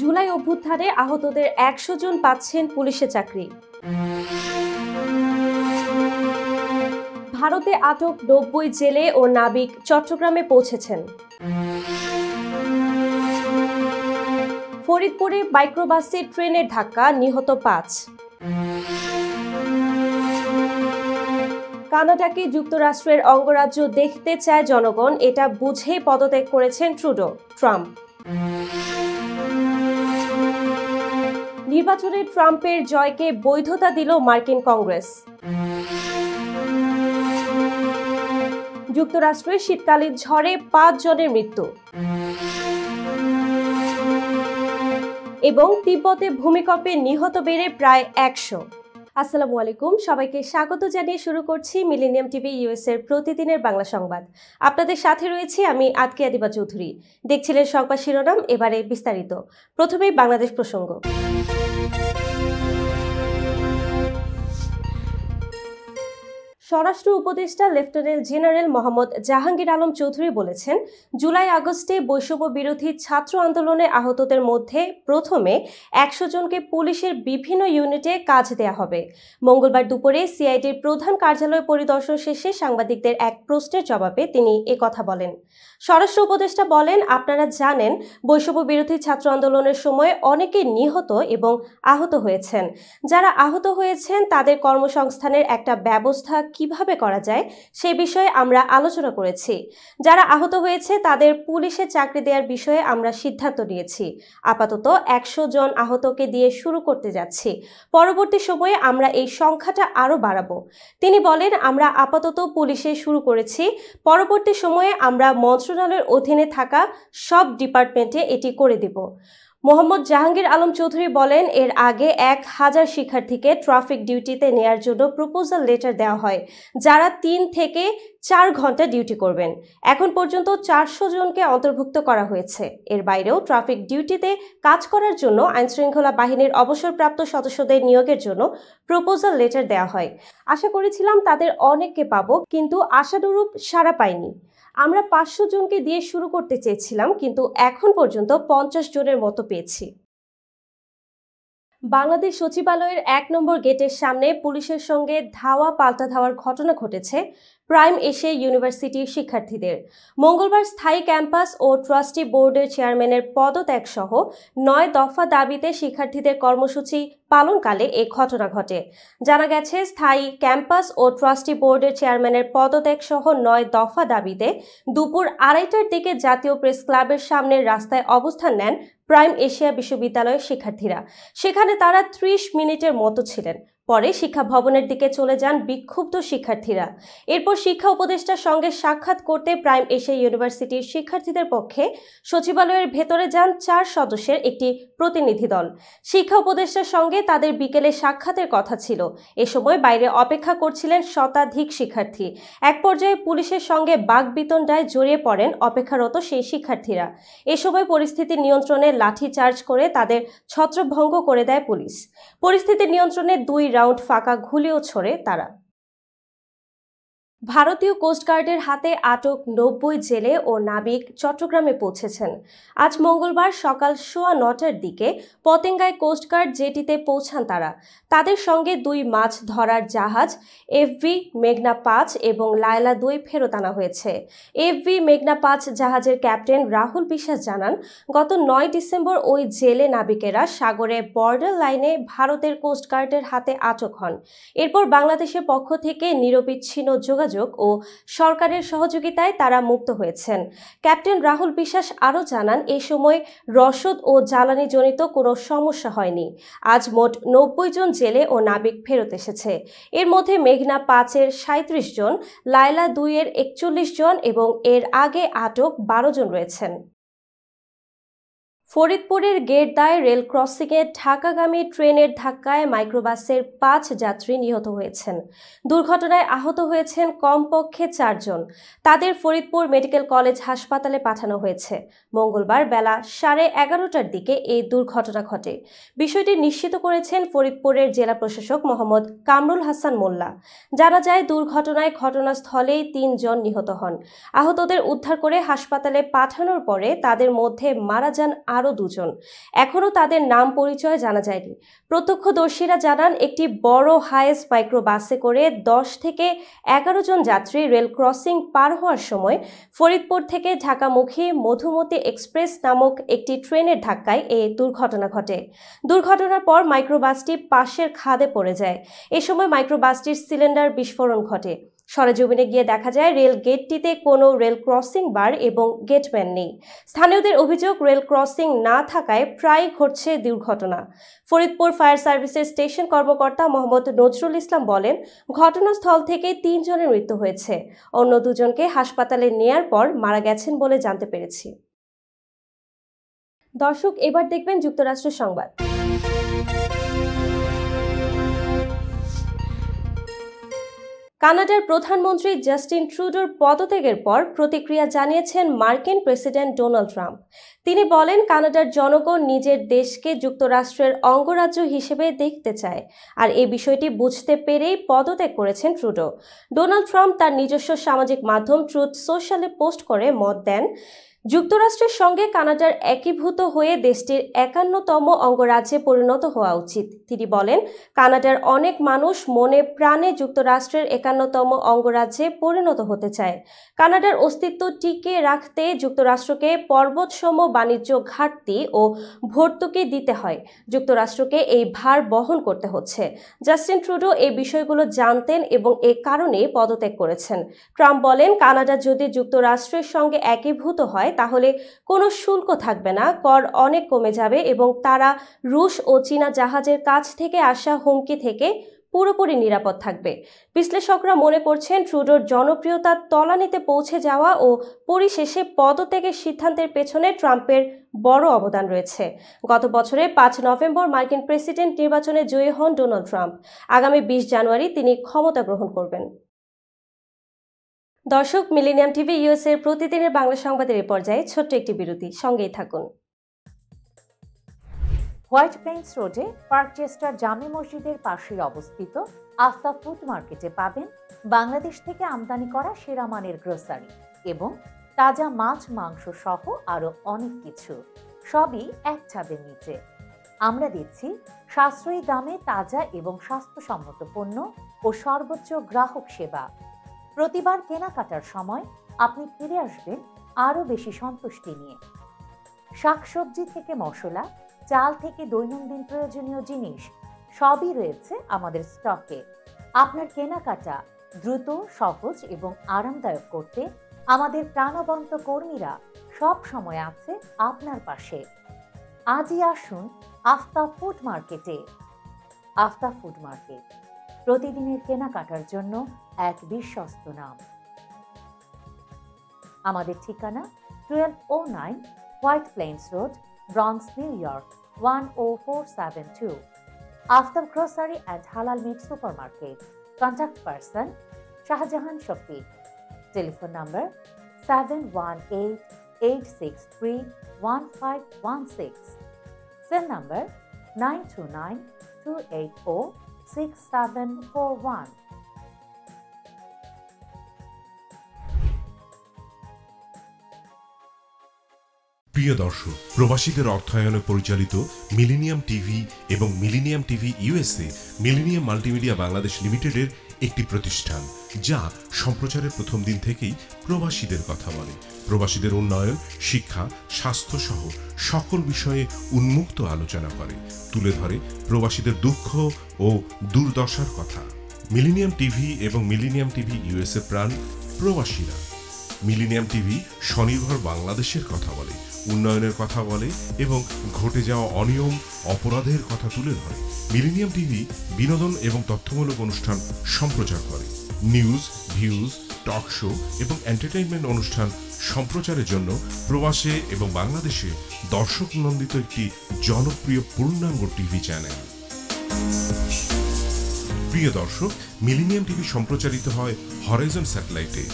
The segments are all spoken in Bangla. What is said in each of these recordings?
জুলাই অভ্যুত্থানে আহতদের ১০০ জন পাচ্ছেন পুলিশের চাকরি। ভারতে আটক ৯০ জেলে ও নাবিক চট্টগ্রামে পৌঁছেছেন। ফরিদপুরে মাইক্রোবাসে ট্রেনের ধাক্কা, নিহত ৫। কানাডাকে যুক্তরাষ্ট্রের অঙ্গরাজ্য দেখতে চায় জনগণ, এটা বুঝেই পদত্যাগ করেছেন ট্রুডো। ট্রাম্প নির্বাচনে ট্রাম্পের জয়কে বৈধতা দিল মার্কিন কংগ্রেস। যুক্তরাষ্ট্রে শীতকালীন ঝড়ে ৫ জনের মৃত্যু এবং তিব্বতে ভূমিকম্পে নিহত বেড়ে প্রায় ১০০। আসসালামু আলাইকুম, সবাইকে স্বাগত জানিয়ে শুরু করছি মিলেনিয়াম টিভি ইউএস এর প্রতিদিনের বাংলা সংবাদ। আপনাদের সাথে রয়েছি আমি আতকিয়া দিবা চৌধুরী। দেখছিলেন সংবাদ শিরোনাম, এবারে বিস্তারিত। প্রথমেই বাংলাদেশ প্রসঙ্গ। স্বরাষ্ট্র উপদেষ্টা লেফটেন্যান্ট জেনারেল মোহাম্মদ জাহাঙ্গীর আলম চৌধুরী বলেছেন, জুলাই আগস্টে বৈষম্য বিরোধী ছাত্র আন্দোলনে আহতদের মধ্যে প্রথমে ১০০ জনকে পুলিশের বিভিন্ন ইউনিটে কাজ দেয়া হবে। মঙ্গলবার দুপুরে সিআইডির প্রধান কার্যালয় পরিদর্শন শেষে সাংবাদিকদের এক প্রশ্নের জবাবে তিনি একথা বলেন। স্বরাষ্ট্র উপদেষ্টা বলেন, আপনারা জানেন বৈষম্য বিরোধী ছাত্র আন্দোলনের সময় অনেকে নিহত এবং আহত হয়েছেন। যারা আহত হয়েছেন তাদের কর্মসংস্থানের একটা ব্যবস্থা কিভাবে করা যায় সে বিষয়ে আমরা আলোচনা করেছি। যারা আহত হয়েছে তাদের পুলিশে চাকরি দেওয়ার বিষয়ে আমরা সিদ্ধান্ত নিয়েছি। আপাতত ১০০ জন আহতকে দিয়ে শুরু করতে যাচ্ছি। পরবর্তী সময়ে আমরা এই সংখ্যাটা আরও বাড়াবো। তিনি বলেন, আমরা আপাতত পুলিশে শুরু করেছি, পরবর্তী সময়ে আমরা মন্ত্রণালয়ের অধীনে থাকা সব ডিপার্টমেন্টে এটি করে দিব। মোহাম্মদ জাহাঙ্গীর আলম চৌধুরী বলেন, এর আগে ১,০০০ শিক্ষার্থীকে ট্রাফিক ডিউটিতে নেয়ার জন্য প্রপোজাল লেটার দেওয়া হয়, যারা ৩ থেকে ৪ ঘন্টা ডিউটি করবেন। এখন পর্যন্ত ৪০০ জনকে অন্তর্ভুক্ত করা হয়েছে। এর বাইরেও ট্রাফিক ডিউটিতে কাজ করার জন্য আইনশৃঙ্খলা বাহিনীর অবসরপ্রাপ্ত সদস্যদের নিয়োগের জন্য প্রপোজাল লেটার দেওয়া হয়। আশা করেছিলাম তাদের অনেককে পাবো, কিন্তু আশানুরূপ সাড়া পাইনি। আমরা ৫০০ জনকে দিয়ে শুরু করতে চেয়েছিলাম, কিন্তু এখন পর্যন্ত ৫০ জনের মতো পেয়েছি। বাংলাদেশ সচিবালয়ের ১ নম্বর গেটের সামনে পুলিশের সঙ্গে ধাওয়া পাল্টা ধাওয়ার ঘটনা ঘটেছে প্রাইম এশিয়া ইউনিভার্সিটির শিক্ষার্থীদের। মঙ্গলবার স্থায়ী ক্যাম্পাস ও ট্রাস্টি বোর্ডের চেয়ারম্যানের পদত্যাগ সহ ৯ দফা দাবিতে শিক্ষার্থীদের কর্মসূচি পালনকালে এ ঘটনা ঘটে। জানা গেছে, স্থায়ী ক্যাম্পাস ও ট্রাস্টি বোর্ডের চেয়ারম্যানের পদত্যাগ সহ ৯ দফা দাবিতে দুপুর ২:৩০টার দিকে জাতীয় প্রেস ক্লাবের সামনের রাস্তায় অবস্থান নেন প্রাইম এশিয়া বিশ্ববিদ্যালয়ের শিক্ষার্থীরা। সেখানে তারা ৩০ মিনিটের মতো ছিলেন। পরে শিক্ষা ভবনের দিকে চলে যান বিক্ষুব্ধ শিক্ষার্থীরা। এরপর শিক্ষা উপদেষ্টার সঙ্গে সাক্ষাৎ করতে প্রাইম এশিয়া ইউনিভার্সিটির শিক্ষার্থীদের পক্ষে সচিবালয়ের ভেতরে যান ৪ সদস্যের একটি প্রতিনিধি দল। শিক্ষা উপদেষ্টার সঙ্গে তাদের বিকেলে সাক্ষাতের কথা ছিল। এ সময় বাইরে অপেক্ষা করছিলেন শতাধিক শিক্ষার্থী। এক পর্যায়ে পুলিশের সঙ্গে বাকবিতণ্ডায় জড়িয়ে পড়েন অপেক্ষারত সেই শিক্ষার্থীরা। এ সময় পরিস্থিতি নিয়ন্ত্রণে লাঠিচার্জ করে তাদের ছত্রভঙ্গ করে দেয় পুলিশ। পরিস্থিতি নিয়ন্ত্রণে ২ রাউন্ড ফাঁকা গুলিও ছোড়ে তারা। ভারতীয় কোস্টগার্ডের হাতে আটক ৯০ জেলে ও নাবিক চট্টগ্রামে পৌঁছেছেন। আজ মঙ্গলবার সকাল ৯:১৯টার দিকে পতেঙ্গায় কোস্টগার্ড জেটিতে পৌঁছান তারা। তাদের সঙ্গে ২ মাছ ধরার জাহাজ এফভি মেঘনা ৫ এবং লায়লা ২ ফেরত আনা হয়েছে। এফভি মেঘনা ৫ জাহাজের ক্যাপ্টেন রাহুল বিশ্বাস জানান, গত ৯ ডিসেম্বর ওই জেলে নাবিকেরা সাগরে বর্ডার লাইনে ভারতের কোস্টগার্ডের হাতে আটক হন। এরপর বাংলাদেশের পক্ষ থেকে নিরবিচ্ছিন্ন যোগাযোগ ও সরকারের সহযোগিতায় তারা মুক্ত হয়েছেন। ক্যাপ্টেন রাহুল বিশ্বাস আরও জানান, এ সময় রসদ ও জ্বালানি জনিত কোনো সমস্যা হয়নি। আজ মোট ৯০ জন জেলে ও নাবিক ফেরত এসেছে। এর মধ্যে মেঘনা ৫-এর ৩৭ জন, লায়লা ২-এর ৪১ জন এবং এর আগে আটক ১২ জন রয়েছেন। ফরিদপুরের গেটদায় রেল ক্রসিংয়ে ঢাকাগামী ট্রেনের ধাক্কায় মাইক্রোবাসের ৫ যাত্রী নিহত হয়েছেন। দুর্ঘটনায় আহত হয়েছেন কমপক্ষে ৪ জন। তাদের ফরিদপুর মেডিকেল কলেজ হাসপাতালে পাঠানো হয়েছে। মঙ্গলবার বেলা ১১:৩০টার দিকে এই দুর্ঘটনা ঘটে। বিষয়টি নিশ্চিত করেছেন ফরিদপুরের জেলা প্রশাসক মোহাম্মদ কামরুল হাসান মোল্লা। জানা যায়, দুর্ঘটনায় ঘটনাস্থলেই ৩ জন নিহত হন। আহতদের উদ্ধার করে হাসপাতালে পাঠানোর পরে তাদের মধ্যে মারা যান আরও 2 জন। এখনও তাদের নাম পরিচয় জানা যায়নি। প্রত্যক্ষদর্শীরা জানান, একটি বড় হায়েস মাইক্রোবাসে করে 10 থেকে 11 জন যাত্রী রেল ক্রসিং পার হওয়ার সময় ফরিদপুর থেকে ঢাকামুখী মধুমতি এক্সপ্রেস নামক একটি ট্রেনের ধাক্কায় এই দুর্ঘটনা ঘটে। দুর্ঘটনার পর মাইক্রোবাসটি পাশের খাদে পড়ে যায়। এ সময় মাইক্রোবাসটির সিলিন্ডার বিস্ফোরণ ঘটে। সরেজমিনে গিয়ে দেখা যায় রেল গেটটিতে কোনো রেল ক্রসিং বার এবং গেটম্যান নেই। স্থানীয়দের অভিযোগ, রেল ক্রসিং না থাকায় প্রায় ঘটছে দুর্ঘটনা। ফরিদপুর ফায়ার সার্ভিসের স্টেশন কর্মকর্তা মোহাম্মদ নজরুল ইসলাম বলেন, ঘটনাস্থল থেকে 3 জনের মৃত্যু হয়েছে। অন্য 2 জনকে হাসপাতালে নেয়ার পর মারা গেছেন বলে জানতে পেরেছি। দর্শক, এবার দেখবেন যুক্তরাষ্ট্রের সংবাদ। কানাডার প্রধানমন্ত্রী জাস্টিন ট্রুডোর পদত্যাগের পর প্রতিক্রিয়া জানিয়েছেন মার্কিন প্রেসিডেন্ট ডোনাল্ড ট্রাম্প। তিনি বলেন, কানাডার জনগণ নিজের দেশকে যুক্তরাষ্ট্রের অঙ্গরাজ্য হিসেবে দেখতে চায়, আর এই বিষয়টি বুঝতে পেরেই পদত্যাগ করেছেন ট্রুডো। ডোনাল্ড ট্রাম্প তার নিজস্ব সামাজিক মাধ্যম ট্রুথ সোশ্যালে পোস্ট করে মত দেন, যুক্তরাষ্ট্রের সঙ্গে কানাডার একীভূত হয়ে দেশটির 51তম অঙ্গরাজ্যে পরিণত হওয়া উচিত। তিনি বলেন, কানাডার অনেক মানুষ মনে প্রাণে যুক্তরাষ্ট্রের 51তম অঙ্গরাজ্যে পরিণত হতে চায়। কানাডার অস্তিত্ব টিকিয়ে রাখতে যুক্তরাষ্ট্রকে পর্বতসম বাণিজ্য ঘাটতি ও ভর্তুকি দিতে হয়। যুক্তরাষ্ট্রকে এই ভার বহন করতে হচ্ছে। জাস্টিন ট্রুডো এই বিষয়গুলো জানতেন এবং এ কারণেই পদত্যাগ করেছেন। ট্রাম্প বলেন, কানাডা যদি যুক্তরাষ্ট্রের সঙ্গে একীভূত হয় তাহলে কোনো শুল্ক থাকবে না, কর অনেক কমে যাবে এবং তারা রুশ ও চীনা জাহাজের কাছ থেকে আসা হুমকি থেকে পুরোপুরি নিরাপদ থাকবে। বিশ্লেষকরা মনে করছেন, ট্রুডোর জনপ্রিয়তার তলানিতে পৌঁছে যাওয়া ও পরিশেষে পদত্যাগের সিদ্ধান্তের পেছনে ট্রাম্পের বড় অবদান রয়েছে। গত বছরের 5 নভেম্বর মার্কিন প্রেসিডেন্ট নির্বাচনে জয়ী হন ডোনাল্ড ট্রাম্প। আগামী 20 জানুয়ারি তিনি ক্ষমতা গ্রহণ করবেন। দর্শক, মিলেনিয়াম টিভি ইউএসএর প্রতিদিনের বাংলা সংবাদের এ পর্যায়ে ছোট্ট একটি বিরতি, সঙ্গেই থাকুন। হোয়াইট প্লেন্স রোডে পার্কচেস্টার জামে মসজিদের পাশে অবস্থিত আফতাব ফুড মার্কেটে পাবেন বাংলাদেশ থেকে আমদানি করা সেরা মানের গ্রোসারি এবং তাজা মাছ মাংস সহ আরো অনেক কিছু, সবই এক ছাদের নিচে। আমরা দিচ্ছি সাশ্রয়ী দামে তাজা এবং স্বাস্থ্যসম্মত পণ্য ও সর্বোচ্চ গ্রাহক সেবা। প্রতিবার কেনাকাটার সময় আপনি ফিরে আসবেন আরও বেশি সন্তুষ্টি নিয়ে। শাকসবজি থেকে মশলা, চাল থেকে দৈনন্দিন প্রয়োজনীয় জিনিস সবই রয়েছে আমাদের স্টকে। আপনার কেনাকাটা দ্রুত, সহজ এবং আরামদায়ক করতে আমাদের প্রাণবন্ত কর্মীরা সব সময় আছে আপনার পাশে। আজই আসুন আফতাব ফুড মার্কেটে। আফতাব ফুড মার্কেট, প্রতিদিনের কেনাকাটার জন্য এক বিশ্বস্ত নাম। আমাদের ঠিকানা 1209 White Plains Road, Bronx, New York 10472। Aftab grocery and হালাল meat supermarket. Contact person Shahjahan Shafiq. Telephone number 7188631516। Cell number 9292806741। প্রিয় দর্শক, প্রবাসীদের অর্থায়নে পরিচালিত মিলেনিয়াম টিভি এবং Millennium TV USA Millennium multimedia Bangladesh লিমিটেডের একটি প্রতিষ্ঠান, যা সম্প্রচারের প্রথম দিন থেকেই প্রবাসীদের কথা বলে। প্রবাসীদের উন্নয়ন, শিক্ষা, স্বাস্থ্য সহ সকল বিষয়ে উন্মুক্ত আলোচনা করে, তুলে ধরে প্রবাসীদের দুঃখ ও দুর্দশার কথা। মিলেনিয়াম টিভি এবং মিলেনিয়াম টিভি ইউএসএ প্রাণ প্রবাসীরা। মিলেনিয়াম টিভি স্বনির্ভর বাংলাদেশের কথা বলে, উন্নয়নের কথা বলে এবং ঘটে যাওয়া অনিয়ম, অপরাধের কথা তুলে ধরে। মিলেনিয়াম টিভি বিনোদন এবং তথ্যমূলক অনুষ্ঠান সম্প্রচার করে। নিউজ, ভিউজ, টক শো এবং এন্টারটেইনমেন্ট অনুষ্ঠান সম্প্রচারের জন্য প্রবাসে এবং বাংলাদেশে দর্শক নন্দিত একটি জনপ্রিয় পূর্ণাঙ্গ টিভি চ্যানেল। প্রিয় দর্শক, মিলেনিয়াম টিভি সম্প্রচারিত হয় হরাইজন স্যাটেলাইটে।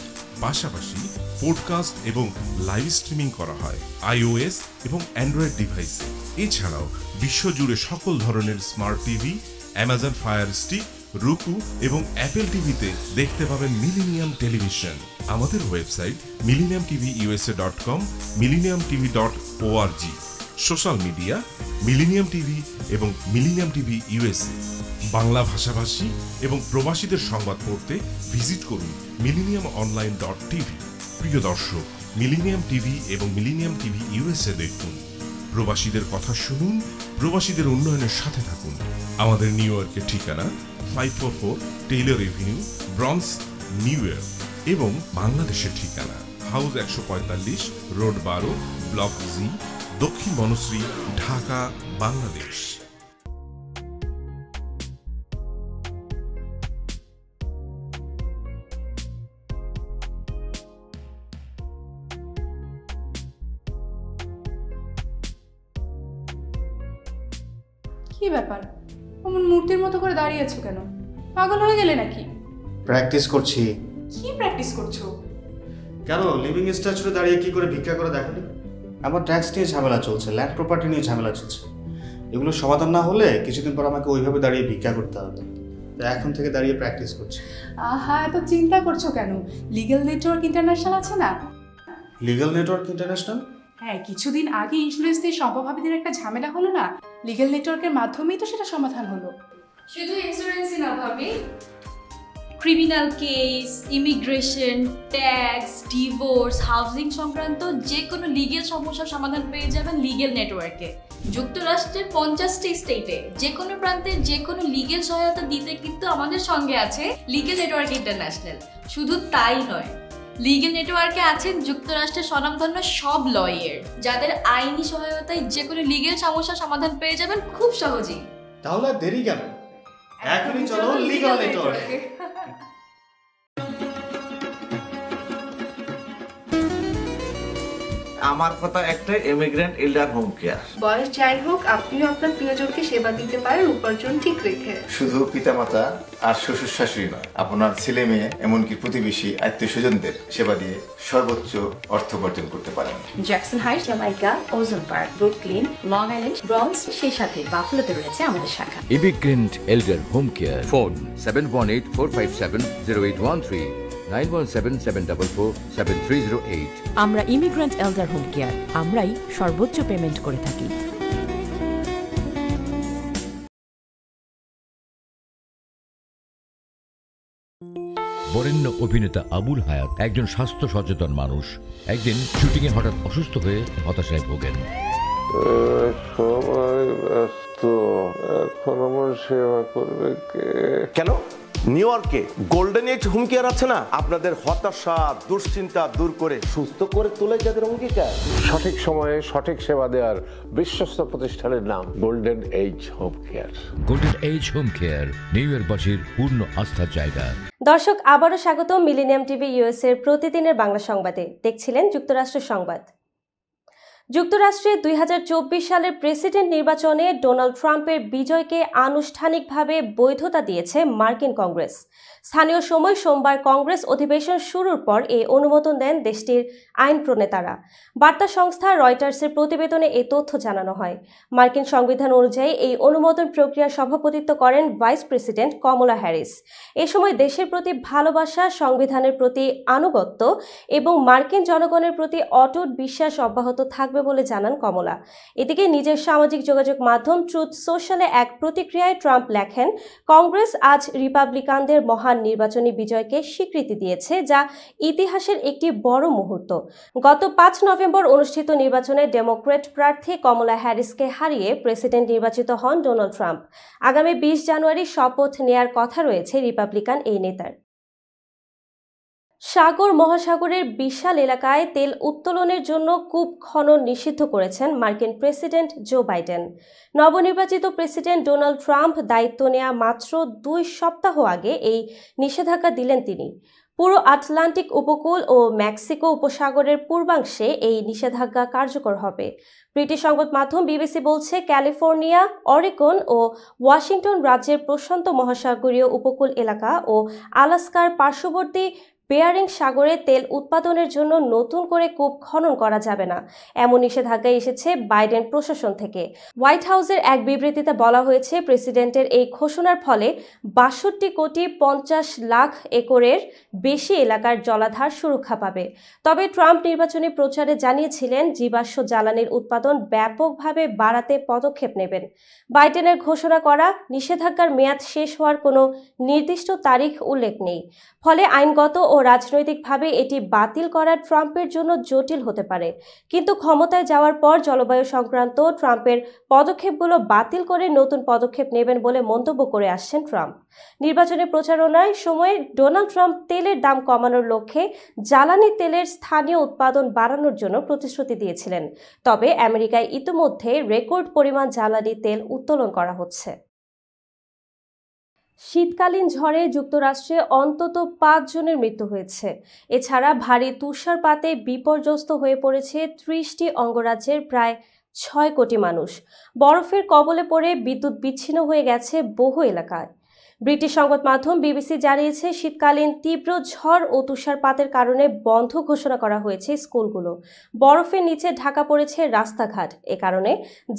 পাশাপাশি পডকাস্ট এবং লাইভ স্ট্রিমিং করা হয় iOS এবং অ্যান্ড্রয়েড ডিভাইসে। এছাড়াও বিশ্বজুড়ে সকল ধরনের smart TV, Amazon fire stick, রুকু এবং অ্যাপেল টিভিতে দেখতে পাবেন মিলেনিয়াম টেলিভিশন। আমাদের website millenniumtvusa.com, millenniumtv.org। Social media millennium TV এবং মিলেনিয়াম টিভি ইউএসএ। বাংলা ভাষাভাষী এবং প্রবাসীদের সংবাদ পড়তে ভিজিট করুন millenniumonline.tv। প্রিয় দর্শক, মিলেনিয়াম টিভি এবং মিলেনিয়াম টিভি ইউএসএ দেখুন। প্রবাসীদের কথা শুনুন, প্রবাসীদের উন্নয়নের সাথে থাকুন। আমাদের নিউ ইয়র্কের ঠিকানা 544 Taylor Avenue, bronze, new York এবং বাংলাদেশের ঠিকানা হাউস 145, রোড 12, ব্লক জি, দক্ষিণ বনশ্রী, ঢাকা, বাংলাদেশ। কি ব্যাপার, অমন মূর্তির মতো করে দাঁড়িয়ে আছো কেন? পাগল হয়ে গেলে নাকি? প্র্যাকটিস করছি। কি প্র্যাকটিস করছো? কেন লিভিং স্ট্যাচুতে দাঁড়িয়ে কি করে ভিক্ষা করে দেখনি? আমার ট্যাক্স নিয়ে ঝামেলা চলছে, ল্যান্ড প্রপার্টি নিয়ে ঝামেলা চলছে। এগুলো সমাধান না হলে কিছুদিন পর আমাকে ওইভাবে দাঁড়িয়ে ভিক্ষা করতে হবে। তাই এখন থেকে দাঁড়িয়ে প্র্যাকটিস করছি। আহা, এত চিন্তা করছো কেন? লিগ্যাল নেটওয়ার্ক ইন্টারন্যাশনাল আছে না? Legal network international? হ্যাঁ, কিছুদিন আগে ইন্স্যুরেন্স দিয়ে সম্পভাবীদের একটা ঝামেলা হলো না? লিগ্যাল নেটওয়ার্কের মাধ্যমেই তো সেটা সমাধান হলো। শুধু ইন্স্যুরেন্সই না ভাবি, criminal case, immigration, tax, divorce, housing সংক্রান্ত যে কোনো লিগেল সমস্যার সমাধান পেয়ে যাবেন লিগেল নেটওয়ার্কে। যুক্তরাষ্ট্রের 50টি স্টেটে যে কোনো প্রান্তে যে কোনো লিগেল সহায়তা দিতে কিন্তু আমাদের সঙ্গে আছে লিগেল নেটওয়ার্ক ইন্টারন্যাশনাল। শুধু তাই নয়, লিগেল নেটওয়ার্কে আছেন যুক্তরাষ্ট্রের স্বনামধন্য সব লয়ার, যাদের আইনি সহায়তায় যে কোনো লিগেল সমস্যার সমাধান পেয়ে যাবেন খুব সহজেই। তাহলে দেরি কেন? এখনই চলো লিগ্যাল নেটওয়ার্কে। আমার কথা একটাই, ইমিগ্রেন্ট এল্ডার হোম কেয়ার। বয়স যাই হোক, আপনিও আপনার প্রিয়জনকে সেবা দিতে পারেন উপার্জন ঠিক রেখে। শুধু পিতামাতা আর শ্বশুর শাশুড়ি নয়, আপনার ছেলে মেয়ে এমনকি প্রতিবেশী আত্মীয় স্বজনদের সেবা দিয়ে সর্বোচ্চ অর্থ উপার্জন করতে পারেন। জ্যাকসন হাইট, জামাইকা, ওজন park, Brooklyn, long island, bronze, সেই সাথে বাফলোতে রয়েছে আমাদের শাখা। Immigrant এল্ডার home care. ফোন 7184570813, 9177447308। আমরা ইমিগ্রেন্ট এল্ডার হোম কেয়ার, আমরাই সর্বোচ্চ পেমেন্ট করে থাকি। বরেণ্য অভিনেতা আবুল হায়াত একজন স্বাস্থ্য সচেতন মানুষ। একদিন শুটিংয়ে হঠাৎ অসুস্থ হয়ে হতাশায় ভোগেন। সবাই ব্যস্ত, এখন আমার সেবা করবে কে? কেন? নিউ ইয়র্কে গোল্ডেন এজ হোম কেয়ার আছে না, আপনাদের হতাশা দুশ্চিন্তা দূর করে সুস্থ করে তোলে যাদের অঙ্গীকার। সঠিক সময়ে সঠিক সেবা দেওয়ার বিশ্বস্ত প্রতিষ্ঠানের নাম Golden Age Home Care. Golden Age Home Care New ইয়র্কবাসীর পূর্ণ আস্থার জায়গা। দর্শক, আবারও স্বাগত মিলেনিয়াম টিভি ইউএসএ এর প্রতিদিনের বাংলা সংবাদে। দেখছিলেন যুক্তরাষ্ট্র সংবাদ। যুক্তরাষ্ট্রে 2024 সালের প্রেসিডেন্ট নির্বাচনে ডোনাল্ড ট্রাম্পের বিজয়কে আনুষ্ঠানিকভাবে বৈধতা দিয়েছে মার্কিন কংগ্রেস। স্থানীয় সময় সোমবার কংগ্রেস অধিবেশন শুরুর পর এই অনুমোদন দেন দেশটির আইন প্রণেতারা। বার্তা সংস্থা রয়টার্সের প্রতিবেদনে এই তথ্য জানানো হয়। মার্কিন সংবিধান অনুযায়ী এই অনুমোদন প্রক্রিয়ার সভাপতিত্ব করেন ভাইস প্রেসিডেন্ট কমলা হ্যারিস। এ সময় দেশের প্রতি ভালোবাসা, সংবিধানের প্রতি আনুগত্য এবং মার্কিন জনগণের প্রতি অটুট বিশ্বাস অব্যাহত থাকবে বলে জানান কমলা। এদিকে নিজের সামাজিক যোগাযোগ মাধ্যম ট্রুথ সোশ্যালে এক প্রতিক্রিয়ায় ট্রাম্প লেখেন, কংগ্রেস আজ রিপাবলিকানদের মহান নির্বাচনী বিজয়কে স্বীকৃতি দিয়েছে, যা ইতিহাসের একটি বড় মুহূর্ত। গত 5 নভেম্বর অনুষ্ঠিত নির্বাচনে ডেমোক্র্যাট প্রার্থী কমলা হ্যারিসকে হারিয়ে প্রেসিডেন্ট নির্বাচিত হন ডোনাল্ড ট্রাম্প। আগামী 20 জানুয়ারি শপথ নেয়ার কথা রয়েছে রিপাবলিকান এই নেতার। সাগর মহাসাগরের বিশাল এলাকায় তেল উত্তোলনের জন্য কূপ খনন নিষিদ্ধ করেছেন মার্কিন প্রেসিডেন্ট জো বাইডেন। নবনির্বাচিত প্রেসিডেন্ট ডোনাল্ড ট্রাম্প দায়িত্ব নেওয়া মাত্র 2 সপ্তাহ আগে এই নিষেধাজ্ঞা দিলেন তিনি। পুরো আটলান্টিক উপকূল ও মেক্সিকো উপসাগরের পূর্বাংশে এই নিষেধাজ্ঞা কার্যকর হবে। ব্রিটিশ সংবাদ মাধ্যম বিবিসি বলছে, ক্যালিফোর্নিয়া, অরেগন ও ওয়াশিংটন রাজ্যের প্রশান্ত মহাসাগরীয় উপকূল এলাকা ও আলাস্কার পার্শ্ববর্তী বেয়ারিং সাগরে তেল উৎপাদনের জন্য নতুন করে কূপ খনন করা যাবে না, এমন নিষেধাজ্ঞা এসেছে বাইডেন প্রশাসন থেকে। হোয়াইট হাউসের এক বিবৃতিতে বলা হয়েছে, প্রেসিডেন্টের এই ঘোষণার ফলে ৬২,৫০,০০,০০০ একরের বেশি এলাকার জলাধার সুরক্ষা পাবে। তবে ট্রাম্প নির্বাচনী প্রচারে জানিয়েছিলেন জীবাশ্ম জ্বালানির উৎপাদন ব্যাপকভাবে বাড়াতে পদক্ষেপ নেবেন। বাইডেনের ঘোষণা করা নিষেধাজ্ঞার মেয়াদ শেষ হওয়ার কোনো নির্দিষ্ট তারিখ উল্লেখ নেই, ফলে আইনগত ও রাজনৈতিকভাবে এটি বাতিল করা ট্রাম্পের জন্য জটিল হতে পারে। কিন্তু ক্ষমতায় যাওয়ার পর জলবায়ু সংক্রান্ত ট্রাম্পের পদক্ষেপগুলো বাতিল করে নতুন পদক্ষেপ নেবেন বলে মন্তব্য করে আসছেন ট্রাম্প। নির্বাচনী প্রচারণার সময় ডোনাল্ড ট্রাম্প তেলের দাম কমানোর লক্ষ্যে জ্বালানি তেলের স্থানীয় উৎপাদন বাড়ানোর জন্য প্রতিশ্রুতি দিয়েছিলেন। তবে আমেরিকায় ইতিমধ্যে রেকর্ড পরিমাণ জ্বালানি তেল উত্তোলন করা হচ্ছে। শীতকালীন ঝড়ে যুক্তরাষ্ট্রে অন্তত ৫ জনের মৃত্যু হয়েছে। এছাড়া ভারী তুষারপাতে বিপর্যস্ত হয়ে পড়েছে ৩০টি অঙ্গরাজ্যের প্রায় ৬ কোটি মানুষ। বরফের কবলে পড়ে বিদ্যুৎ বিচ্ছিন্ন হয়ে গেছে বহু এলাকায়। ব্রিটিশ সংবাদ মাধ্যম বিবিসি জানিয়েছে, শীতকালীন তীব্র ঝড় ও তুষারপাতের কারণে বন্ধ ঘোষণা করা হয়েছে স্কুলগুলো। বরফের নিচে ঢাকা পড়েছে রাস্তাঘাট, এ কারণে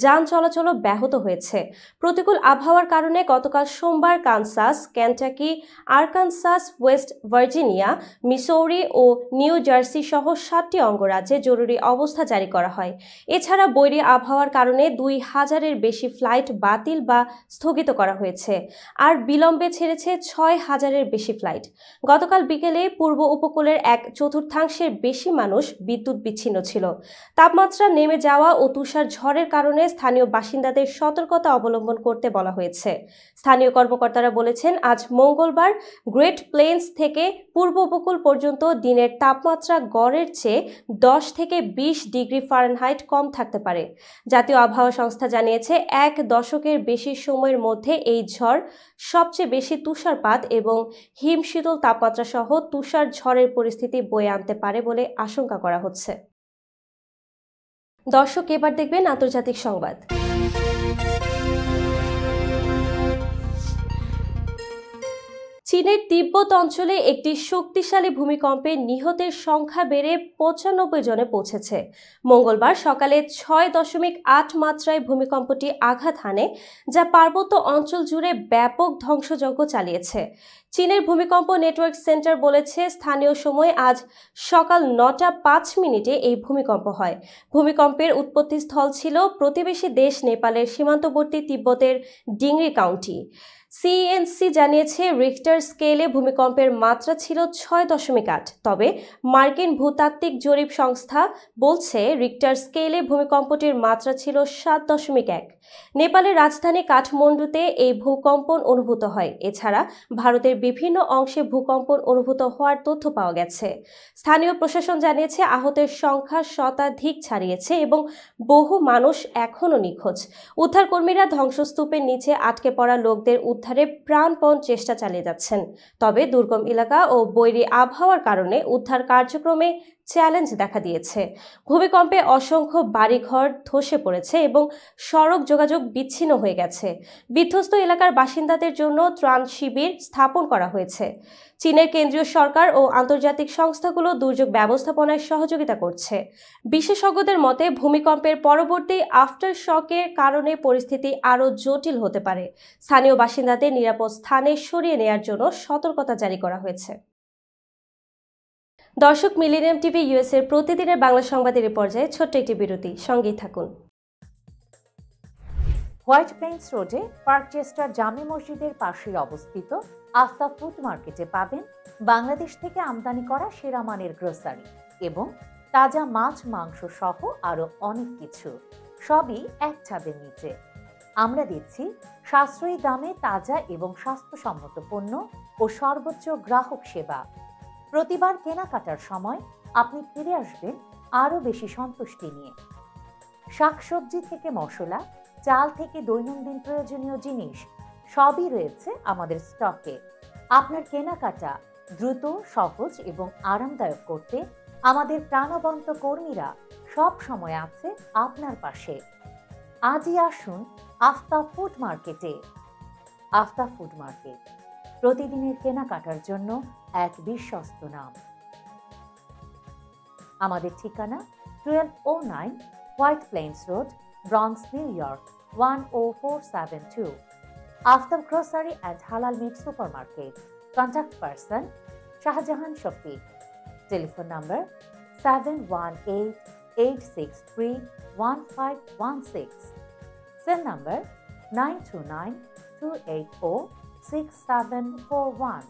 যান চলাচলও ব্যাহত হয়েছে। প্রতিকূল আবহাওয়ার কারণে গতকাল সোমবার Kansas, Kentucky, Arkansas, West Virginia, Missouri ও নিউ জার্সি সহ ৭টি অঙ্গরাজ্যে জরুরি অবস্থা জারি করা হয়। এছাড়া বৈরী আবহাওয়ার কারণে ২,০০০-এর বেশি ফ্লাইট বাতিল বা স্থগিত করা হয়েছে, আর বিলম্বে ছেড়েছে ৬,০০০-এর বেশি ফ্লাইট। গতকাল বিকেলে পূর্ব উপকূলের ১/৪ বেশি মানুষ বিদ্যুৎ বিচ্ছিন্ন ছিল। তাপমাত্রা নেমে যাওয়া ও তুষার ঝড়ের কারণে স্থানীয় বাসিন্দাদের সতর্কতা অবলম্বন করতে বলা হয়েছে। স্থানীয় কর্মকর্তারা বলেছেন, আজ মঙ্গলবার গ্রেট প্লেন্স থেকে পূর্ব উপকূল পর্যন্ত দিনের তাপমাত্রা গড়ের চেয়ে ১০ থেকে ২০ ডিগ্রি ফারেনহাইট কম থাকতে পারে। জাতীয় আবহাওয়া সংস্থা জানিয়েছে, ১ দশকের বেশি সময়ের মধ্যে এই ঝড় সবচেয়ে বেশি তুষারপাত এবং হিমশীতল তাপমাত্রা সহ তুষার ঝড়ের পরিস্থিতি বয়ে আনতে পারে বলে আশঙ্কা করা হচ্ছে। দর্শক, এবার দেখবেন আন্তর্জাতিক সংবাদ। চীনের তিব্বত অঞ্চলে একটি শক্তিশালী ভূমিকম্পে নিহতের সংখ্যা বেড়ে ৯৫ জনে পৌঁছেছে। মঙ্গলবার সকালে ৬.৮ মাত্রায় ভূমিকম্পটি আঘাত হানে, যা পার্বত্য অঞ্চল জুড়ে ব্যাপক ধ্বংসযজ্ঞ চালিয়েছে। চীনের ভূমিকম্প নেটওয়ার্ক সেন্টার বলেছে, স্থানীয় সময় আজ সকাল ৯টা ৫ এই ভূমিকম্প হয়। ভূমিকম্পের উৎপত্তিস্থল ছিল প্রতিবেশী দেশ নেপালের সীমান্তবর্তী তিব্বতের ডিংরি কাউন্টি। সিএনসি জানিয়েছে, রিক্টার স্কেলে ভূমিকম্পের মাত্রা ছিল ৬.৮। তবে মার্কিন ভূতাত্ত্বিক জরিপ সংস্থা বলছে, রিক্টার স্কেলে ভূমিকম্পটির মাত্রা ছিল ৭.১। নেপালের রাজধানী কাঠমান্ডুতে এই ভূকম্পন অনুভূত হয়। এছাড়া ভারতের বিভিন্ন অংশে ভূকম্পন অনুভূত হওয়ার তথ্য পাওয়া গেছে। স্থানীয় প্রশাসন জানিয়েছে, আহতের সংখ্যা শতাধিক ছাড়িয়েছে এবং বহু মানুষ এখনও নিখোঁজ। উদ্ধারকর্মীরা ধ্বংসস্তূপের নিচে আটকে পড়া লোকদের উদ্ধারে প্রাণপণ চেষ্টা চালিয়ে যাচ্ছেন। তবে দুর্গম এলাকা ও বৈরী আবহাওয়ার কারণে উদ্ধার কার্যক্রমে চ্যালেঞ্জ দেখা দিয়েছে। ভূমিকম্পে অসংখ্য বাড়িঘর ধসে পড়েছে এবং সড়ক যোগাযোগ বিচ্ছিন্ন হয়ে গেছে। বিধ্বস্ত এলাকার বাসিন্দাদের জন্য ত্রাণ শিবির স্থাপন করা হয়েছে। চীনের কেন্দ্রীয় সরকার ও আন্তর্জাতিক সংস্থাগুলো দুর্যোগ ব্যবস্থাপনায় সহযোগিতা করছে। বিশেষজ্ঞদের মতে, ভূমিকম্পের পরবর্তী আফটার শকের কারণে পরিস্থিতি আরও জটিল হতে পারে। স্থানীয় বাসিন্দাদের নিরাপদ স্থানে সরিয়ে নেওয়ার জন্য সতর্কতা জারি করা হয়েছে। দর্শক, মিলেনিয়াম টিভি ইউএস এর প্রতিদিনের বাংলা সংবাদের পর্যায়ে ছোট্ট একটি বিরতি, সঙ্গেই থাকুন। হোয়াইট প্লেন্স রোডে পার্কচেস্টার জামে মসজিদের পাশে অবস্থিত আস্থা ফুড মার্কেটে পাবেন বাংলাদেশ থেকে আমদানি করা সেরা মানের গ্রোসারি এবং তাজা মাছ, মাংস সহ আরো অনেক কিছু, সবই এক ছাদের নিচে। আমরা দিচ্ছি সাশ্রয়ী দামে তাজা এবং স্বাস্থ্যসম্মত পণ্য ও সর্বোচ্চ গ্রাহক সেবা। প্রতিবার কেনাকাটার সময় আপনি ফিরে আসবেন আরও বেশি সন্তুষ্টি নিয়ে। শাকসবজি থেকে মশলা, চাল থেকে দৈনন্দিন প্রয়োজনীয় জিনিস সবই রয়েছে আমাদের স্টকে। আপনার কেনাকাটা দ্রুত, সহজ এবং আরামদায়ক করতে আমাদের প্রাণবন্ত কর্মীরা সব সময় আছে আপনার পাশে। আজই আসুন আস্থা ফুড মার্কেটে। আস্থা ফুড মার্কেট, প্রতিদিনের কেনাকাটার জন্য এক বিশ্বস্ত নাম। আমাদের ঠিকানা 1209 White Plains Road, Bronx, New York 10472। Aftab grocery and হালাল meat supermarket. Contact person Shahjahan Shafiq. Telephone number 7188631516। Cell number 9292846741।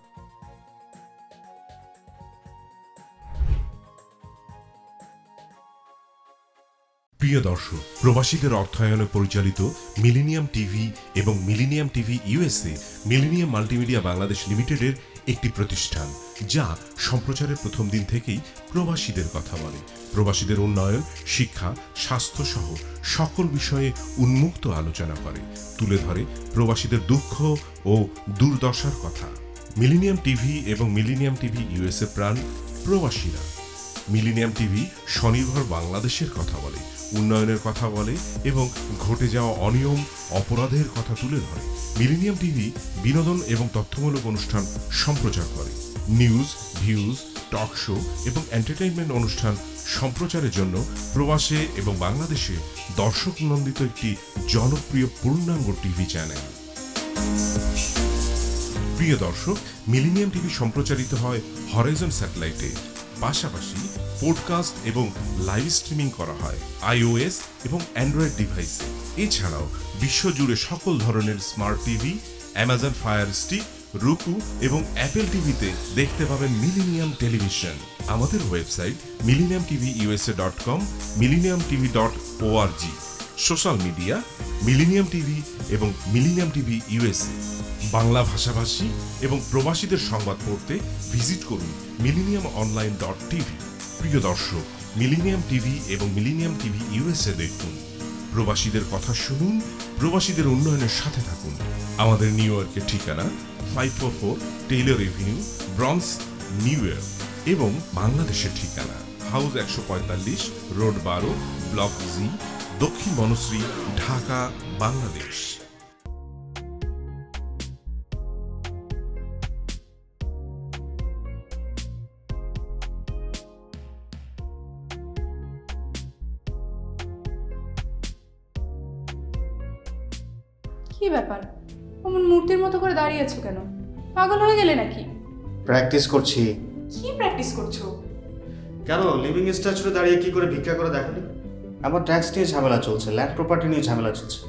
প্রিয় দর্শক, প্রবাসীদের অর্থায়নে পরিচালিত মিলেনিয়াম টিভি এবং Millennium TV USA Millennium multimedia Bangladesh লিমিটেডের একটি প্রতিষ্ঠান, যা সম্প্রচারের প্রথম দিন থেকেই প্রবাসীদের কথা বলে। প্রবাসীদের উন্নয়ন, শিক্ষা, স্বাস্থ্য সহ সকল বিষয়ে উন্মুক্ত আলোচনা করে, তুলে ধরে প্রবাসীদের দুঃখ ও দুর্দশার কথা। মিলেনিয়াম টিভি এবং মিলেনিয়াম টিভি ইউএসএ প্রাণ প্রবাসীরা। মিলেনিয়াম টিভি স্বনির্ভর বাংলাদেশের কথা বলে, উন্নয়নের কথা বলে এবং ঘটে যাওয়া অনিয়ম, অপরাধের কথা তুলে ধরে। মিলেনিয়াম টিভি বিনোদন এবং তথ্যমূলক অনুষ্ঠান সম্প্রচার করে। নিউজ, ভিউজ, টক শো এবং এন্টারটেইনমেন্ট অনুষ্ঠান সম্প্রচারের জন্য প্রবাসে এবং বাংলাদেশে দর্শক নন্দিত একটি জনপ্রিয় পূর্ণাঙ্গ টিভি চ্যানেল। প্রিয় দর্শক, মিলেনিয়াম টিভি সম্প্রচারিত হয় হরাইজন স্যাটেলাইটে। পাশাপাশি পডকাস্ট এবং লাইভ স্ট্রিমিং করা হয় iOS এবং অ্যান্ড্রয়েড ডিভাইসে। এছাড়াও বিশ্বজুড়ে সকল ধরনের smart TV, Amazon fire stick, রুকু এবং অ্যাপেল টিভিতে দেখতে পাবেন মিলেনিয়াম টেলিভিশন। আমাদের website millenniumtvusa.com, millenniumtv.org। Social media millennium TV এবং মিলেনিয়াম টিভি ইউএসএ। বাংলা ভাষাভাষী এবং প্রবাসীদের সংবাদ পড়তে ভিজিট করুন millenniumonline.tv। প্রিয় দর্শক, মিলেনিয়াম টিভি এবং মিলেনিয়াম টিভি ইউএসএ দেখুন, প্রবাসীদের কথা শুনুন, প্রবাসীদের উন্নয়নের সাথে থাকুন। আমাদের নিউ ইয়র্কের ঠিকানা 544 Taylor Avenue, Bronx, New York এবং বাংলাদেশের ঠিকানা হাউস 145, রোড 12, ব্লক জি, দক্ষিণ বনশ্রী, ঢাকা, বাংলাদেশ। কি ব্যাপার, অমন মূর্তির মতো করে দাঁড়িয়ে আছো কেন? পাগল হয়ে গেলে নাকি? প্র্যাকটিস করছি। কি প্র্যাকটিস করছো? কেন লিভিং স্ট্যাচুতে দাঁড়িয়ে কি করে ভিক্ষা করে দেখনি? আমার ট্যাক্স নিয়ে ঝামেলা চলছে, ল্যান্ড প্রপার্টি নিয়ে ঝামেলা চলছে।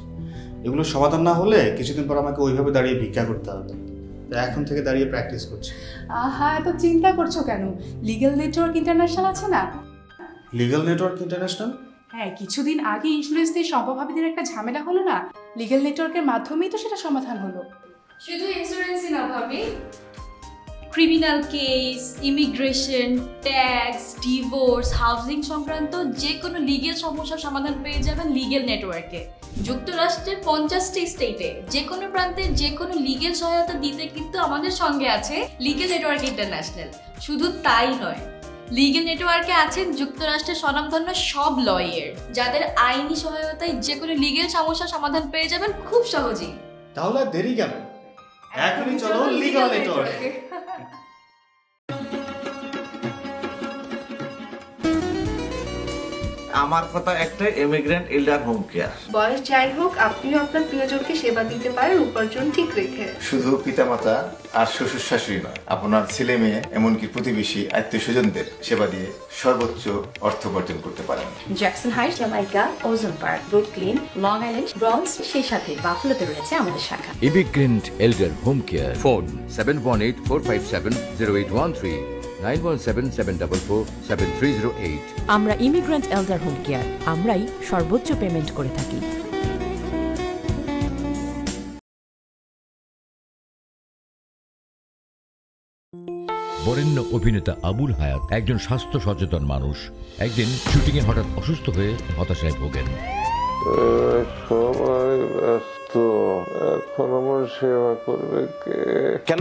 এগুলো সমাধান না হলে কিছুদিন পর আমাকে ওইভাবে দাঁড়িয়ে ভিক্ষা করতে হবে। তাই এখন থেকে দাঁড়িয়ে প্র্যাকটিস করছি। আহা, এত চিন্তা করছো কেন? লিগ্যাল নেটওয়ার্ক ইন্টারন্যাশনাল আছে না? Legal network international? হ্যাঁ, কিছুদিন আগে ইন্স্যুরেন্স দিয়ে সম্পভাবীদের একটা ঝামেলা হলো না, লিগ্যাল নেটওয়ার্কের মাধ্যমেই তো সেটা সমাধান হলো। শুধু ইন্স্যুরেন্সই না ভাবি, criminal case, immigration, tax, divorce, housing সংক্রান্ত যে কোনো লিগেল সমস্যার সমাধান পেয়ে যাবেন লিগেল নেটওয়ার্কে। যুক্তরাষ্ট্রের 50টি স্টেটে যে কোনো প্রান্তে যে কোনো লিগেল সহায়তা দিতে কিন্তু আমাদের সঙ্গে আছে লিগেল নেটওয়ার্ক ইন্টারন্যাশনাল। শুধু তাই নয়, লিগেল নেটওয়ার্কে আছেন যুক্তরাষ্ট্রের স্বনামধন্য সব লয়ার, যাদের আইনি সহায়তায় যে কোনো লিগেল সমস্যার সমাধান পেয়ে যাবেন খুব সহজেই। তাহলে দেরি কেন? এখনই চলো লিগ্যাল নেটওয়ার্কে। আমার কথা একটাই, ইমিগ্রেন্ট এল্ডার হোম কেয়ার। বয়স যাই হোক, আপনিও আপনার প্রিয়জনকে সেবা দিতে পারেন উপার্জন ঠিক রেখে। শুধু পিতামাতা আর শ্বশুর শাশুড়ি নয়, আপনার ছেলে মেয়ে এমনকি প্রতিবেশী আত্মীয় স্বজনদের সেবা দিয়ে সর্বোচ্চ অর্থ উপার্জন করতে পারেন। জ্যাকসন হাইট, জামাইকা, ওজন park, Brooklyn, long island, Bronx, সেই সাথে বাফলোতে রয়েছে আমাদের শাখা। Immigrant এল্ডার home care. ফোন 7184570813, 9177447308। আমরা ইমিগ্রেন্ট এল্ডার হোম কেয়ার, আমরাই সর্বোচ্চ পেমেন্ট করে থাকি। বরেণ্য অভিনেতা আবুল হায়াত একজন স্বাস্থ্য সচেতন মানুষ। একদিন শুটিংয়ে হঠাৎ অসুস্থ হয়ে হতাশায় ভোগেন। সবাই ব্যস্ত, এখন আমার সেবা করবে কে? কেন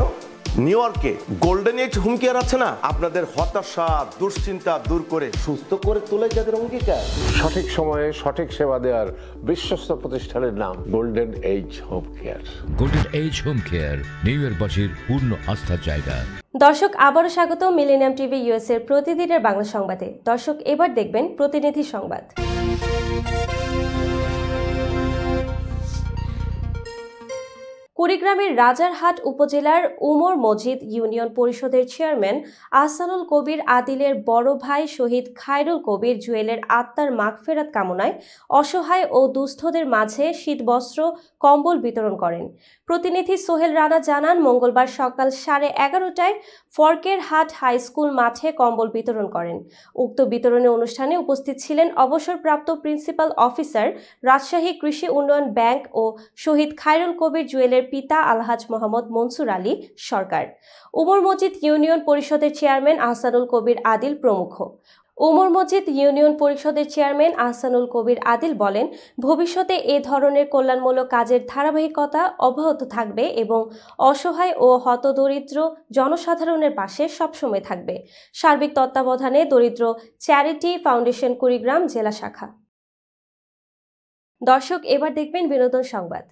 নিউ ইয়র্কে গোল্ডেন এজ হোম কেয়ার আছে না, আপনাদের হতাশা দুশ্চিন্তা দূর করে সুস্থ করে তোলে যাদের অঙ্গীকার। সঠিক সময়ে সঠিক সেবা দেওয়ার বিশ্বস্ত প্রতিষ্ঠানের নাম Golden Age Home Care. Golden Age Home Care New ইয়র্কবাসীর পূর্ণ আস্থার জায়গা। দর্শক, আবারও স্বাগত মিলেনিয়াম টিভি ইউএস এর প্রতিদিনের বাংলা সংবাদে। দর্শক, এবার দেখবেন প্রতিনিধি সংবাদ। কুড়িগ্রামের রাজারহাট উপজেলার উমর মসজিদ ইউনিয়ন পরিষদের চেয়ারম্যান আহসানুল কবির আদিলের বড় ভাই শহীদ খায়রুল কবির জুয়েলের আত্মার মাগফেরাত কামনায় অসহায় ও দুস্থদের মাঝে শীতবস্ত্র কম্বল বিতরণ করেন। প্রতিনিধি সোহেল রানা জানান, মঙ্গলবার সকাল 11:30টায় ফরকের হাট হাই স্কুল মাঠে কম্বল বিতরণ করেন। উক্ত বিতরণী অনুষ্ঠানে উপস্থিত ছিলেন অবসরপ্রাপ্ত প্রিন্সিপাল অফিসার, রাজশাহী কৃষি উন্নয়ন ব্যাংক ও শহীদ খায়রুল কবির জুয়েলের পিতা আলহাজ মোহাম্মদ মনসুর আলী সরকার, উমর মসজিদ ইউনিয়ন পরিষদের চেয়ারম্যান আহসানুল কবির আদিল প্রমুখ। উমর মসজিদ ইউনিয়ন পরিষদের চেয়ারম্যান আহসানুল কবির আদিল বলেন, ভবিষ্যতে এ ধরনের কল্যাণমূলক কাজের ধারাবাহিকতা অব্যাহত থাকবে এবং অসহায় ও হতদরিদ্র জনসাধারণের পাশে সবসময় থাকবে। সার্বিক তত্ত্বাবধানে দরিদ্র চ্যারিটি ফাউন্ডেশন কুড়িগ্রাম জেলা শাখা। দর্শক, এবার দেখবেন বিনোদন সংবাদ।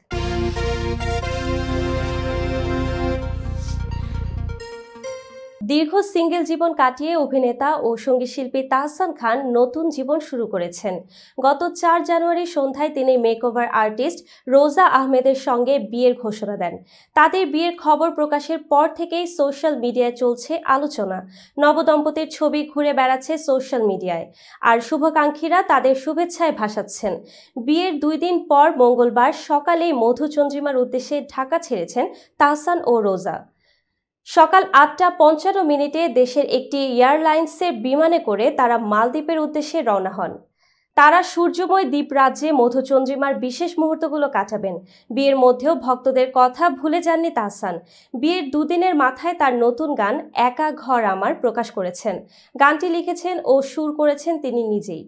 দীর্ঘ সিঙ্গেল জীবন কাটিয়ে অভিনেতা ও সঙ্গীতশিল্পী তাহসান খান নতুন জীবন শুরু করেছেন। গত 4 জানুয়ারি সন্ধ্যায় তিনি মেকওভার আর্টিস্ট রোজা আহমেদের সঙ্গে বিয়ের ঘোষণা দেন। তাদের বিয়ের খবর প্রকাশের পর থেকেই সোশ্যাল মিডিয়ায় চলছে আলোচনা। নবদম্পতির ছবি ঘুরে বেড়াচ্ছে সোশ্যাল মিডিয়ায়, আর শুভাকাঙ্ক্ষীরা তাদের শুভেচ্ছায় ভাসাচ্ছেন। বিয়ের 2 দিন পর মঙ্গলবার সকালেই মধুচন্দ্রিমার উদ্দেশ্যে ঢাকা ছেড়েছেন তাহসান ও রোজা। সকাল 8:55 দেশের একটি এয়ারলাইন্সের বিমানে করে তারা মালদ্বীপের উদ্দেশ্যে রওনা হন। তারা সূর্যময় দ্বীপরাজ্যে মধুচন্দ্রিমার বিশেষ মুহূর্তগুলো কাটাবেন। বিয়ের মধ্যেও ভক্তদের কথা ভুলে যাননি তাহসান। বিয়ের 2 দিনের মাথায় তার নতুন গান একা ঘর আমার প্রকাশ করেছেন। গানটি লিখেছেন ও সুর করেছেন তিনি নিজেই।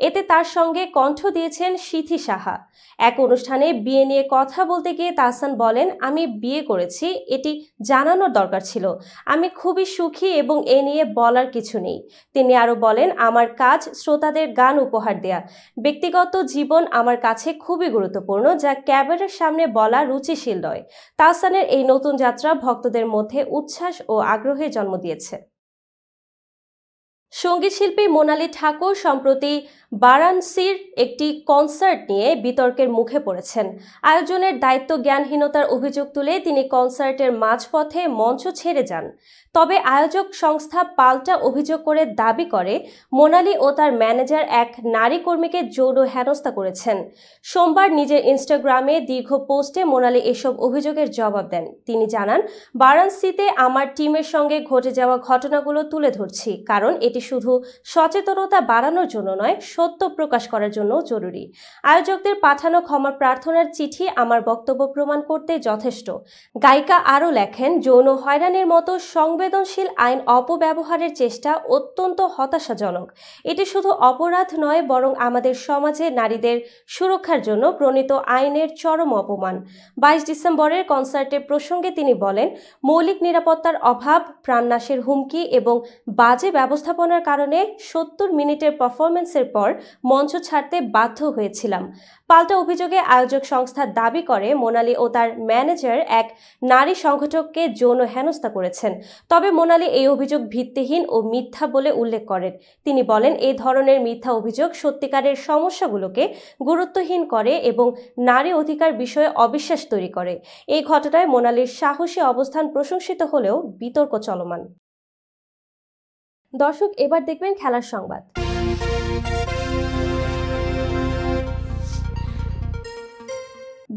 এতে তার সঙ্গে কণ্ঠ দিয়েছেন সিথি সাহা। এক অনুষ্ঠানে বিয়ে নিয়ে কথা বলতে গিয়ে তাহসান বলেন, আমি বিয়ে করেছি, এটি জানানোর দরকার ছিল। আমি খুবই সুখী এবং এ নিয়ে বলার কিছু নেই। তিনি আরও বলেন, আমার কাজ শ্রোতাদের গান উপহার দেয়া। ব্যক্তিগত জীবন আমার কাছে খুবই গুরুত্বপূর্ণ, যা ক্যামেরার সামনে বলা রুচিশীল নয়। তাহসানের এই নতুন যাত্রা ভক্তদের মধ্যে উচ্ছ্বাস ও আগ্রহের জন্ম দিয়েছে। সঙ্গীতশিল্পী মোনালি ঠাকুর সম্প্রতি বারাণসীর একটি কনসার্ট নিয়ে বিতর্কের মুখে পড়েছেন। আয়োজনের দায়িত্ব জ্ঞানহীনতার অভিযোগ তুলে তিনি কনসার্টের মাঝপথে মঞ্চ ছেড়ে যান। তবে আয়োজক সংস্থা পাল্টা অভিযোগ করে দাবি করে মোনালি ও তার ম্যানেজার এক নারী কর্মীকে যৌন হেনস্থা করেছেন। সোমবার নিজের ইনস্টাগ্রামে দীর্ঘ পোস্টে মোনালি এসব অভিযোগের জবাব দেন। তিনি জানান, বারাণসীতে আমার টিমের সঙ্গে ঘটে যাওয়া ঘটনাগুলো তুলে ধরছি, কারণ এটি শুধু সচেতনতা বাড়ানোর জন্য নয়, সত্য প্রকাশ করার জন্য জরুরি। আয়োজকদের পাঠানো ক্ষমা প্রার্থনার চিঠি আমার বক্তব্য প্রমাণ করতে যথেষ্ট। গায়িকা আরও লেখেন, যৌন হয়রানির মতো সংবেদনশীল আইন অপব্যবহারের চেষ্টা অত্যন্ত হতাশাজনক। এটি শুধু অপরাধ নয়, বরং আমাদের সমাজে নারীদের সুরক্ষার জন্য প্রণীত আইনের চরম অপমান। 22 ডিসেম্বরের কনসার্টের প্রসঙ্গে তিনি বলেন, মৌলিক নিরাপত্তার অভাব, প্রাণনাশের হুমকি এবং বাজে ব্যবস্থাপনার কারণে 70 মিনিটের পারফরমেন্সের পর মঞ্চ ছাড়তে বাধ্য হয়েছিলাম। পাল্টা অভিযোগে আয়োজক সংস্থা দাবি করে মোনালি ও তার ম্যানেজার এক নারী সংগঠককে যৌন হেনস্থা করেছেন। তবে মোনালি এই অভিযোগ ভিত্তিহীন ও মিথ্যা বলে উল্লেখ করেন। তিনি বলেন, এই ধরনের মিথ্যা অভিযোগ সত্যিকারের সমস্যাগুলোকে গুরুত্বহীন করে এবং নারী অধিকার বিষয়ে অবিশ্বাস তৈরি করে। এই ঘটনায় মোনালির সাহসী অবস্থান প্রশংসিত হলেও বিতর্ক চলমান। দর্শক, এবার দেখবেন খেলার সংবাদ।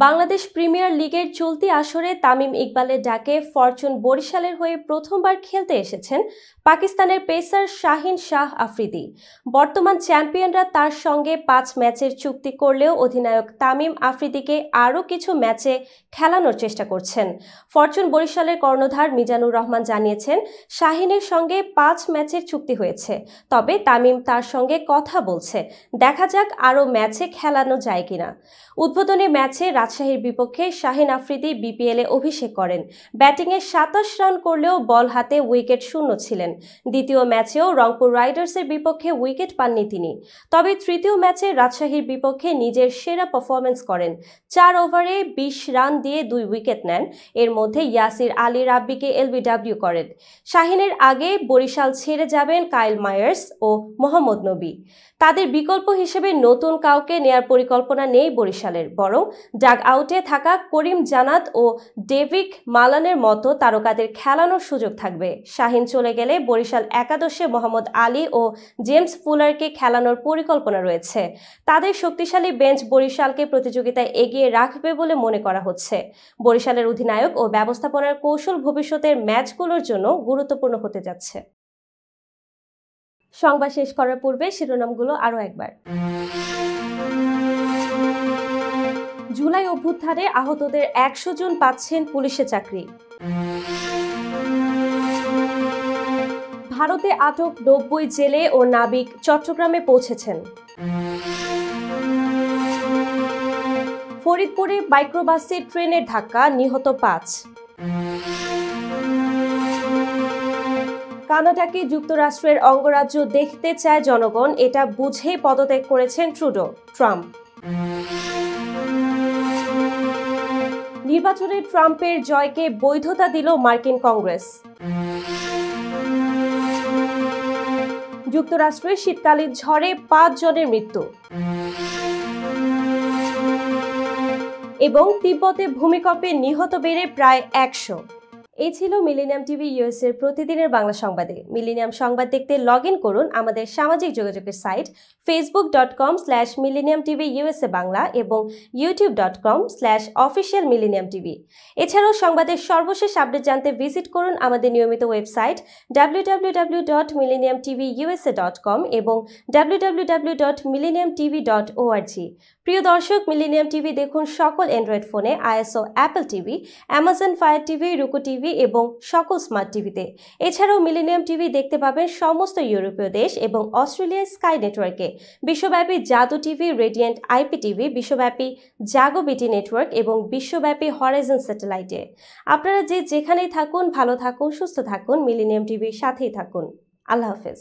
বাংলাদেশ প্রিমিয়ার লিগের চলতি আসরে তামিম ইকবালের ডাকে ফরচুন বরিশালের হয়ে প্রথমবার খেলতে এসেছেন পাকিস্তানের পেসার শাহিন শাহ আফ্রিদি। বর্তমান চ্যাম্পিয়নরা তার সঙ্গে 5 ম্যাচের চুক্তি করলেও অধিনায়ক তামিম আফ্রিদিকে আরও কিছু ম্যাচে খেলানোর চেষ্টা করছেন। ফরচুন বরিশালের কর্ণধার মিজানুর রহমান জানিয়েছেন, শাহিনের সঙ্গে 5 ম্যাচের চুক্তি হয়েছে, তবে তামিম তার সঙ্গে কথা বলছে। দেখা যাক আরও ম্যাচে খেলানো যায় কিনা। উদ্বোধনী ম্যাচে রাজশাহীর বিপক্ষে শাহিন আফ্রিদি বিপিএলে অভিষেক করেন। ব্যাটিংয়ে ২৭ রান করলেও বল হাতে উইকেট শূন্য ছিলেন। দ্বিতীয় ম্যাচেও রংপুর রাইডার্সের বিপক্ষে উইকেট পাননি তিনি। তবে তৃতীয় ম্যাচে রাজশাহীর বিপক্ষে নিজের সেরা পারফরম্যান্স করেন। ৪ ওভারে ২০ রান দিয়ে ২ উইকেট নেন। এর মধ্যে ইয়াসির আলী রাব্বিকে এলবিডব্লিউ করেন। শাহিনের আগে বরিশাল ছেড়ে যাবেন কাইল মায়ার্স ও মোহাম্মদ নবী। তাদের বিকল্প হিসেবে নতুন কাউকে নেয়ার পরিকল্পনা নেই বরিশালের, বরং ডাগ আউটে থাকা করিম জানাত ও ডেভিক মালানের মতো তারকাদের খেলানোর সুযোগ থাকবে। শাহিন চলে গেলে বরিশাল একাদশে মোহাম্মদ আলী ও জেমস ফুলারকে খেলানোর পরিকল্পনা রয়েছে। তাদের শক্তিশালী বেঞ্চ বরিশালকে প্রতিযোগিতায় এগিয়ে রাখবে বলে মনে করা হচ্ছে। বরিশালের অধিনায়ক ও ব্যবস্থাপনার কৌশল ভবিষ্যতের ম্যাচগুলোর জন্য গুরুত্বপূর্ণ হতে যাচ্ছে। সংবাদ শেষ করার পূর্বে শিরোনামগুলো আরও একবার। জুলাই অভ্যুত্থানে আহতদের ১০০ জন পাচ্ছেন পুলিশে চাকরি। ভারতে আটক ৯০ জেলে ও নাবিক চট্টগ্রামে পৌঁছেছেন। ফরিদপুরে মাইক্রোবাসে ট্রেনের ধাক্কা, নিহত ৫। কানাডাকে যুক্তরাষ্ট্রের অঙ্গরাজ্য দেখতে চায় জনগণ, এটা বুঝেই পদত্যাগ করেছেন ট্রুডো। ট্রাম্প নির্বাচনে ট্রাম্পের জয়কে বৈধতা দিল মার্কিন কংগ্রেস। যুক্তরাষ্ট্রের শীতকালীন ঝড়ে ৫ জনের মৃত্যু। এবং তিব্বতে ভূমিকম্পে নিহত বেড়ে প্রায় ১০০। এই ছিল মিলেনিয়াম টিভি ইউএস এর প্রতিদিনের বাংলা সংবাদে। মিলেনিয়াম সংবাদ দেখতে লগ ইন করুন আমাদের সামাজিক যোগাযোগের সাইট facebook.com/millenniumtvusa বাংলা এবং youtube.com/officialmillenniumtv। এছাড়াও সংবাদের সর্বশেষ আপডেট জানতে ভিজিট করুন আমাদের নিয়মিত ওয়েবসাইট www.millenniumtvusa.com এবং www.millenniumtv.org। প্রিয় দর্শক, মিলেনিয়াম টিভি দেখুন সকল অ্যান্ড্রয়েড ফোনে, iOS Apple TV, Amazon Fire TV, Roku TV এবং সকল স্মার্ট টিভিতে। এছাড়াও মিলেনিয়াম টিভি দেখতে পাবেন সমস্ত ইউরোপীয় দেশ এবং অস্ট্রেলিয়ার স্কাই নেটওয়ার্কে, বিশ্বব্যাপী জাদু টিভি, রেডিয়েন্ট আইপি টিভি, বিশ্বব্যাপী জাগো বিটি নেটওয়ার্ক এবং বিশ্বব্যাপী হরাইজন স্যাটেলাইটে। আপনারা যেখানেই থাকুন, ভালো থাকুন, সুস্থ থাকুন, মিলেনিয়াম টিভির সাথেই থাকুন। আল্লাহ হাফেজ।